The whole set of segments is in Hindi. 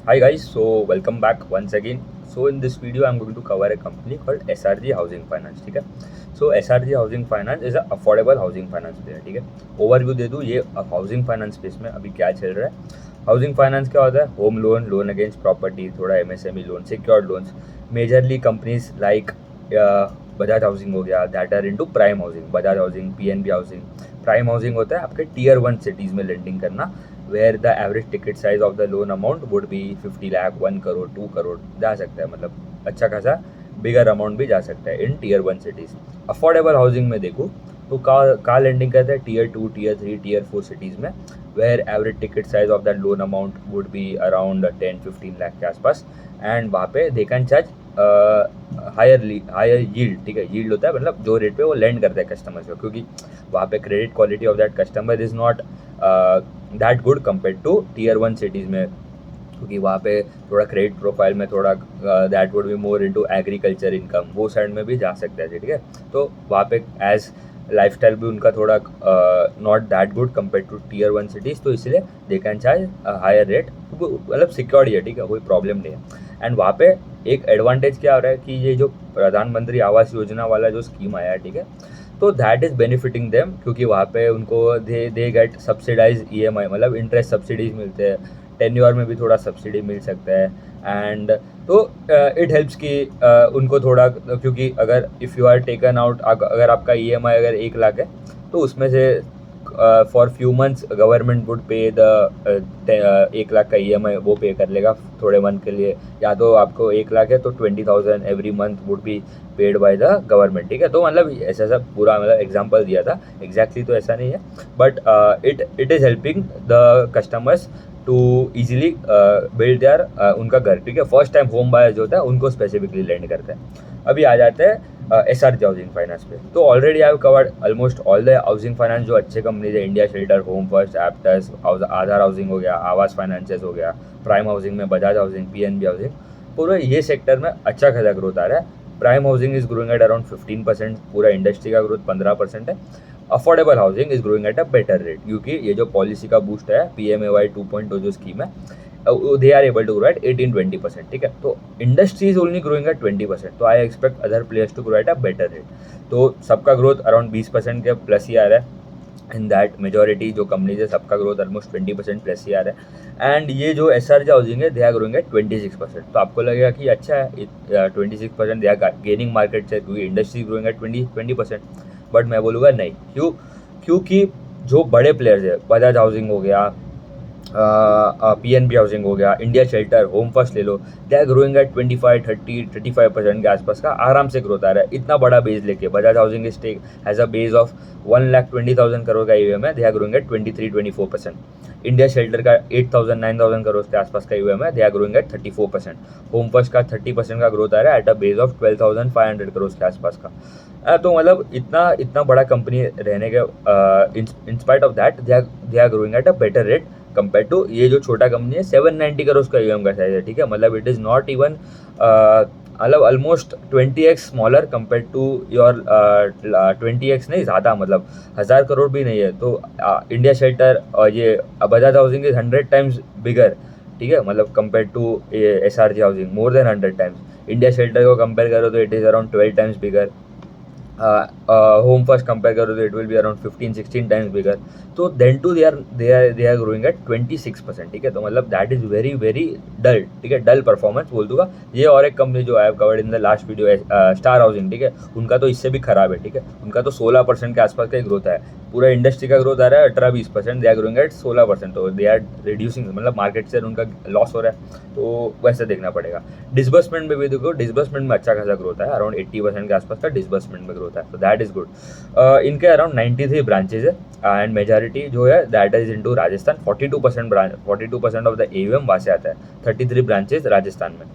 Hi guys, so welcome back once again. So in this video, I'm going to cover a company called SRG Housing Finance. ठीक है. So SRG Housing Finance is a affordable housing finance player. ठीक है. ओवरव्यू दे दूँ ये हाउसिंग फाइनेंस स्पेस में अभी क्या चल रहा है. हाउसिंग फाइनेंस क्या होता है? Home loan, loan against property, थोड़ा MSME loan, secured loans. Majorly companies like Bajaj housing हो गया, that are into prime housing. Bajaj housing, PNB housing. Prime housing होता है आपके टीयर 1 सिटीज़ में लेंडिंग करना, where the average ticket size of the loan amount would be 50 lakh, 1 crore, 2 crore जा सकता है. मतलब अच्छा खासा बिगर अमाउंट भी जा सकता है in tier 1 cities. Affordable housing में देखूँ तो का लेंडिंग करते हैं टीयर 2, टीयर 3, टीयर 4 सिटीज़ में, where average ticket size of that loan amount would be around 10-15 lakh के आसपास. एंड वहाँ पे they can charge higher yield. ठीक है, यील्ड होता है मतलब जो रेट पे वो लेंड करते हैं कस्टमर्स को, क्योंकि वहाँ पे credit quality of that customer is not that good compare to tier 1 cities में, क्योंकि वहाँ पे थोड़ा क्रेडिट प्रोफाइल में थोड़ा that would be more into agriculture income, वो साइड में भी जा सकते हैं. ठीक है, तो वहाँ पे एज लाइफस्टाइल भी उनका थोड़ा not that good compare to tier 1 cities, तो इसलिए they can charge higher rate. मतलब सिक्योर्ड है, ठीक है, कोई प्रॉब्लम नहीं है. एंड वहाँ पे एक एडवांटेज क्या हो रहा है कि ये जो प्रधानमंत्री आवास योजना वाला जो स्कीम आया है, ठीक है, तो दैट इज़ बेनिफिटिंग देम, क्योंकि वहाँ पे उनको दे गेट सब्सिडाइज EMI, मतलब इंटरेस्ट सब्सिडीज मिलते हैं. टेन्योर में भी थोड़ा सब्सिडी मिल सकता है. एंड तो इट हेल्प्स कि उनको थोड़ा, क्योंकि अगर if you are taken out, अगर आपका EMI अगर 1 लाख है, तो उसमें से for few months government would पे द 1 लाख का EMI वो पे कर लेगा थोड़े मंथ के लिए. या तो आपको 1 लाख है तो 20,000 every month would be paid by the government. ठीक है, तो मतलब ऐसा सब पूरा मतलब एग्जांपल दिया था, एग्जैक्टली तो ऐसा नहीं है, but it is helping the customers to easily build their उनका घर. ठीक है, फर्स्ट टाइम होम बायर जो होता है उनको स्पेसिफिकली लैंड करते हैं. अभी आ जाते हैं SRG हाउसिंग फाइनेंस पे. तो already I have covered almost all the housing finance जो अच्छे कंपनीज है, India shelter, home first, Aptus, Aadhaar housing हो गया, आवास फाइनेंसेस हो गया, प्राइम हाउसिंग में बजाज हाउसिंग, PNB हाउसिंग. पूरा ये सेक्टर में अच्छा खासा ग्रोथ आ रहा है. Prime housing is growing at around 15%, पूरा इंडस्ट्री का ग्रोथ 15% है. Affordable housing is growing at a better rate, क्योंकि ये जो पॉलिसी का बूस्ट है, PMAY 2.0 जो स्कीम है, they are able to grow at 18-20%. ठीक है, तो industry is only growing at 20%, तो I expect other players to grow at a better rate. तो सबका ग्रोथ अराउंड 20% के प्लस ही आ रहा है. इन दैट मेजोरिटी जो कंपनीज है सबका ग्रोथ ऑलमोस्ट 20% प्लस ही आ रहा है. एंड ये जो SRG हाउसिंग है, दे आर ग्रोइंग एट 26%. तो आपको लगेगा कि अच्छा है, 26% they are gaining market share, क्योंकि इंडस्ट्री ग्रोइंग एट 20%. बट मैं बोलूँगा नहीं. क्योंकि जो बड़े प्लेयर्स है, बजाज हाउसिंग हो गया, PNB हाउसिंग हो गया, इंडिया शेल्टर, होम फर्स्ट ले लो, दे आर ग्रोइंग एट 25-30-35% के आसपास का आराम से ग्रोथ आ रहा है. इतना बड़ा बेस लेके Bajaj housing stake has a base of 1,20,000 crore का EUM है, they are growing at 23-24%. India shelter का 8,000-9,000 करोड़ के आसपास का EUM है, they are growing at 34%. Home first का 30% का ग्रोथ आ रहा है at a base of 12,500 crore के आसपास का. तो मतलब इतना इतना बड़ा कंपनी रहने के in spite of that they are growing at a better rate compare to ये जो छोटा कंपनी है. 790 करोड़ का EUM का साइज है. ठीक है, मतलब इट इज़ नॉट इवन, मतलब almost 20x smaller compare to your 20x नहीं, ज़्यादा, मतलब 1,000 करोड़ भी नहीं है. तो इंडिया शेल्टर और ये Bajaj housing is 100 times bigger. ठीक है, मतलब compare to SRG housing more than 100 times. India shelter को कंपेयर करो तो it is around 12 times bigger. Home first compare करो तो it will be around 15-16 times bigger. तो then to they are growing at 26%. ठीक है, तो मतलब that is very very dull. ठीक है, डल परफॉर्मेंस बोल दूंगा. ये और एक कंपनी जो आई have covered in the last video, star housing. ठीक है, उनका तो इससे भी खराब है. ठीक है, उनका तो 16% के आसपास का ही ग्रोथ है. पूरा इंडस्ट्री का ग्रोथ आ रहा है 18-20%, दे आर ग्रोइंग एट 16%. तो दे आर रिड्यूसिंग, मतलब मार्केट शेयर उनका लॉस हो रहा है, तो वैसे देखना पड़ेगा. डिसबर्समेंट में भी देखो, डिसबर्समेंट में अच्छा खासा ग्रोथ है, अराउंड 80% के आसपास का डिसबर्समेंट में ग्रोथ है, तो दैट इज़ गुड. इनके अराउंड 93 ब्रांचेज है, एंड मेजॉरिटी जो है that is into Rajasthan. 42% of the EUM वहाँ से आता है. 33 ब्रांचेज राजस्थान में.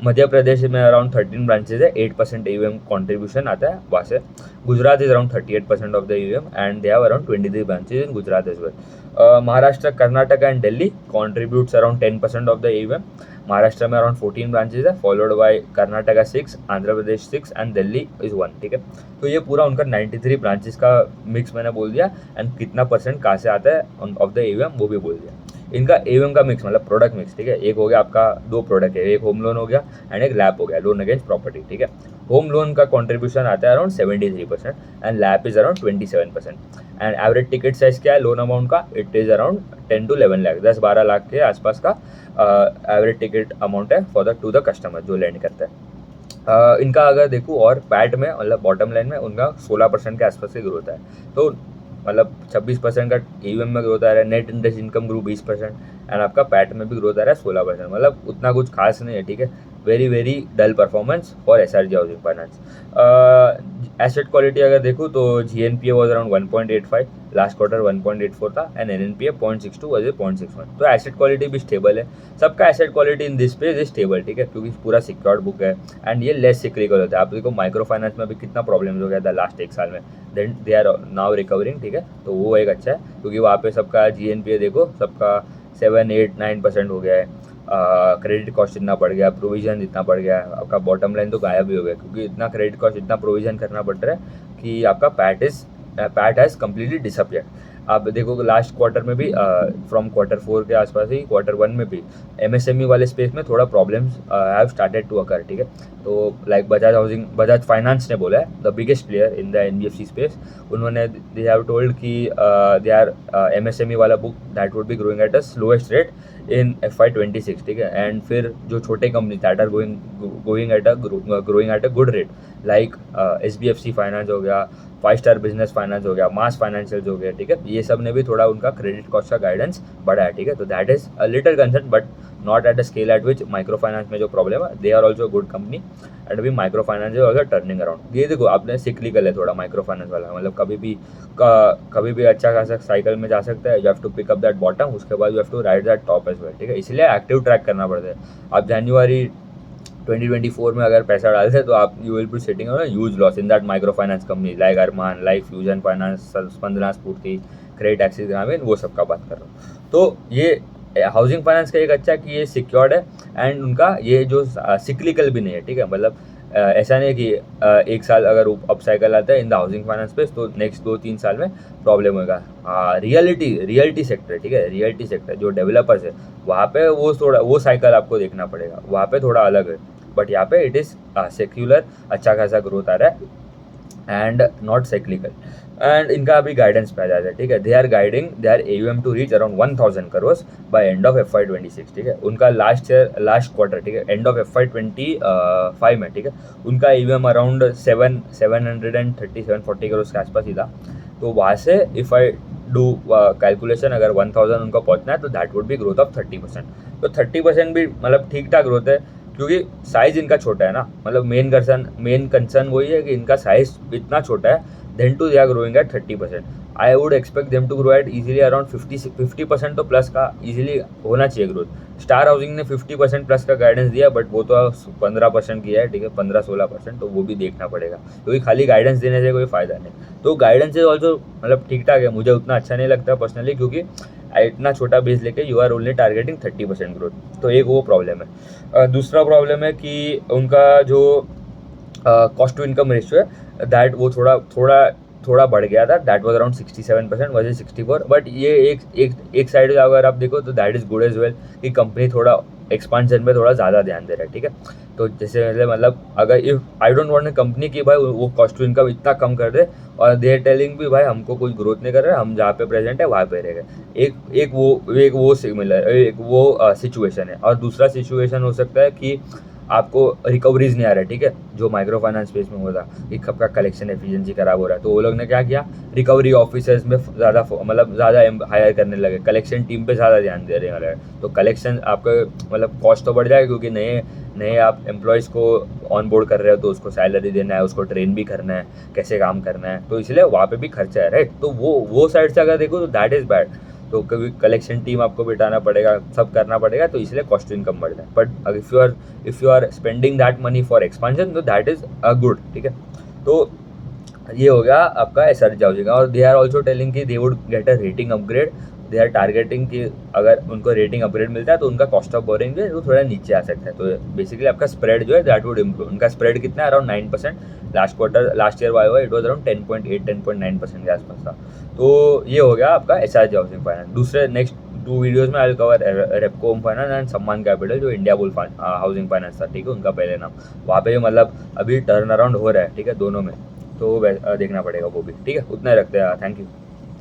मध्य प्रदेश में अराउंड 13 ब्रांचेज है, 8% EUM कॉन्ट्रीब्यूशन आता है वहाँ से. Gujarat is around 38% of the EUM and they have around 23 branches in Gujarat as well. Maharashtra, Karnataka and Delhi contributes around 10% of the EUM. Maharashtra में अराउंड 14 ब्रांचेज है, followed by Karnataka 6, Andhra Pradesh 6 and Delhi is 1. ठीक है, तो ये पूरा उनका 93 ब्रांचेस का मिक्स मैंने बोल दिया. एंड कितना परसेंट कहाँ से आता है ऑफ द EUM वो भी बोल दिया. इनका एवं का मिक्स मतलब प्रोडक्ट मिक्स, ठीक है। एक हो गया आपका, दो प्रोडक्ट है, एक होम लोन हो गया एंड एक लैप हो गया, लोन अगेंस्ट प्रॉपर्टी, ठीक है। होम लोन का कॉन्ट्रीब्यूशन आता है around 73% and lap is around 27%। And average ticket size क्या है लोन अमाउंट का, it is around 10 to 11 lakh, 10-12 lakh के आसपास का एवरेज टिकट अमाउंट है for the two the customer जो लैंड करता है। इनका अगर देखूँ और पैट में मतलब बॉटम लाइन में उनका 16% के आसपास से ग्रोथ है। तो मतलब 26% का AUM में ग्रोथ आ रहा है, net interest income grow 20% and आपका पैट में भी ग्रोथ आ रहा है 16%, मतलब उतना कुछ खास नहीं है, ठीक है। Very very dull performance for SRG housing finance. Asset quality अगर देखूँ तो GNPA was around 1.85, last quarter 1.84 था एंड NNPA 0.62 वॉज 0.61। तो एसेट क्वालिटी भी स्टेबल है, सबका asset quality in this page is stable, ठीक है, क्योंकि पूरा सिक्योर्ड बुक है एंड ये लेस सिक्रिकल होता है। आप देखो माइक्रो फाइनेंस में भी कितना प्रॉब्लम्स हो गया था लास्ट एक साल में, then they are now recovering, ठीक है। तो वो एक अच्छा है क्योंकि वहाँ पे सबका GNPA देखो सबका 7-8-9% हो गया है, क्रेडिट कॉस्ट इतना बढ़ गया, प्रोविजन इतना बढ़ गया, आपका बॉटम लाइन तो गायब ही हो गया क्योंकि इतना क्रेडिट कॉस्ट इतना प्रोविजन करना पड़ रहा है कि आपका पैट हैज़ कम्प्लीटली डिसअपियर। आप देखो लास्ट क्वार्टर में भी फ्रॉम Q4 के आसपास ही Q1 में भी MSME वाले स्पेस में थोड़ा problems have started to occur, ठीक है। तो लाइक बजाज फाइनेंस ने बोला है, the biggest player in the NBFC space, उन्होंने दे हैव टोल्ड कि दे आर MSME वाला book that would be growing at a slowest rate in FY26, ठीक है। एंड फिर जो छोटे कंपनी that are going at a good rate like SBFC finance हो गया, 5 स्टार बिजनेस फाइनेंस हो गया, मास फाइनेंशियल हो गया, ठीक है। ये सब ने भी थोड़ा उनका क्रेडिट कॉस्ट का गाइडेंस बढ़ा है, ठीक है। तो that is a little concern but not at the scale at which micro finance में जो प्रॉब्लम है, they are also good company and अभी micro finance is also turning around. ये देखो आपने सिक्लिकल है थोड़ा माइक्रो फाइनेंस वाला, मतलब कभी भी अच्छा खासा साइकिल में जा सकता है। You have to pick up that bottom, उसके बाद you have to ride that top as well, ठीक है। इसलिए एक्टिव ट्रैक करना पड़ता है। आप जनवरी 2024 में अगर पैसा डालते हैं तो आप you will be sitting on a huge loss in that micro finance company like Arman, like fusion finance, Spandana Sphoorty, credit axis ग्रामीण, वो सबका बात कर रहा हूँ। तो ये हाउसिंग फाइनेंस का एक अच्छा है कि ये सिक्योर्ड है एंड उनका ये जो सिक्लिकल भी नहीं है, ठीक है। मतलब ऐसा नहीं है कि एक साल अगर अप साइकिल आता है इन द हाउसिंग फाइनेंस पे तो नेक्स्ट 2-3 साल में प्रॉब्लम होगा। रियलिटी सेक्टर, ठीक है, रियलिटी सेक्टर जो डेवलपर्स है वहाँ पे वो थोड़ा वो साइकिल आपको देखना पड़ेगा, वहाँ पे थोड़ा अलग है। बट यहाँ पे इट इज़ सेक्युलर, अच्छा खासा ग्रोथ आ रहा है एंड नॉट साइक्लिकल। एंड इनका अभी गाइडेंस पे आ जाता है, ठीक है। They are guiding their AUM to reach around 1000 crore by end of FY26, ठीक है। उनका लास्ट क्वार्टर, ठीक है, एंड ऑफ FY25 में, ठीक है, उनका AUM अराउंड 730-740 करोड़ के आसपास ही था। तो वहाँ से इफ़ आई डू कैलकुलेशन अगर 1000 उनको पहुँचना है तो that would B growth of 30%। तो 30% भी मतलब ठीक ठाक ग्रोथ है क्योंकि साइज इनका छोटा है ना, मतलब मेन कंसर्न वही है कि इनका साइज इतना छोटा है, then to they are growing at 30%। I would expect them to grow at easily around 50% तो प्लस का इजीली होना चाहिए ग्रोथ। स्टार हाउसिंग ने 50% प्लस का गाइडेंस दिया बट वो तो 15% किया है, ठीक है, 15-16%, तो वो भी देखना पड़ेगा क्योंकि खाली गाइडेंस देने से कोई फ़ायदा नहीं। तो गाइडेंस इज ऑल्सो मतलब ठीक ठाक है, मुझे उतना अच्छा नहीं लगता पर्सनली क्योंकि इतना छोटा बेस लेके you are only targeting 30% growth, तो एक वो प्रॉब्लम है। दूसरा प्रॉब्लम है कि उनका जो कॉस्ट टू इनकम रेशियो है दैट वो थोड़ा बढ़ गया था, that was around 67% versus 64। But ये एक साइड से अगर आप देखो तो that is good as well कि कंपनी थोड़ा एक्सपांशन पे थोड़ा ज़्यादा ध्यान दे रहा है, ठीक है। तो जैसे मतलब अगर if I don't want a company की भाई वो कॉस्ट टू इनकम इतना कम कर दे और दे आर टेलिंग भी भाई हमको कोई ग्रोथ नहीं कर रहा है, हम जहाँ पे प्रेजेंट है वहाँ पे रहेगा। एक वो सिमिलर एक वो सिचुएशन है। और दूसरा सिचुएशन हो सकता है कि आपको रिकवरीज नहीं आ रहा है, ठीक है, जो माइक्रो फाइनेंस स्पेस में होता कि सबका कलेक्शन एफिशिएंसी खराब हो रहा है, तो वो लोग ने क्या किया, रिकवरी ऑफिसर्स में ज़्यादा हायर करने लगे, कलेक्शन टीम पे ज़्यादा ध्यान दे रहे हैं। तो कलेक्शन आपका मतलब कॉस्ट तो बढ़ जाएगा क्योंकि नए आप एम्प्लॉयज़ को ऑन बोर्ड कर रहे हो तो उसको सैलरी देना है, उसको ट्रेन भी करना है, कैसे काम करना है, तो इसलिए वहाँ पे भी खर्चा है, राइट। तो वो साइड से अगर देखो तो दैट इज़ बैड। तो कभी कलेक्शन टीम आपको बिठाना पड़ेगा, सब करना पड़ेगा, तो इसलिए कॉस्ट इनकम बढ़ जाए। But if you are spending that money for expansion तो दैट इज़ अ गुड, ठीक है। तो ये हो गया आपका SRG हाउसिंग। और दे आर ऑल्सो टेलिंग कि they would get a rating upgrade, they are targeting कि अगर उनको रेटिंग अपग्रेड मिलता है तो उनका कॉस्ट ऑफ बोरिंग जो है वो थोड़ा नीचे आ सकता है। तो बेसिकली आपका स्प्रेड जो है दैट वुड इम्प्रूव। उनका स्प्रेड कितना है, around 9%। Last year why it was around 10.8-10.9% के आसपास था। तो ये हो गया आपका SRG हाउसिंग फाइनेंस। दूसरे नेक्स्ट टू वीडियोज़ में I will cover Repco home finance and सम्मान कैपिटल, जो इंडिया बुल हाउसिंग फाइनेंस था, ठीक है, उनका पहले नाम। वहाँ पे मतलब अभी टर्न अराउंड हो रहा है, ठीक है, दोनों में, तो देखना पड़ेगा वो भी, ठीक है। उतना ही रखते हैं, थैंक यू।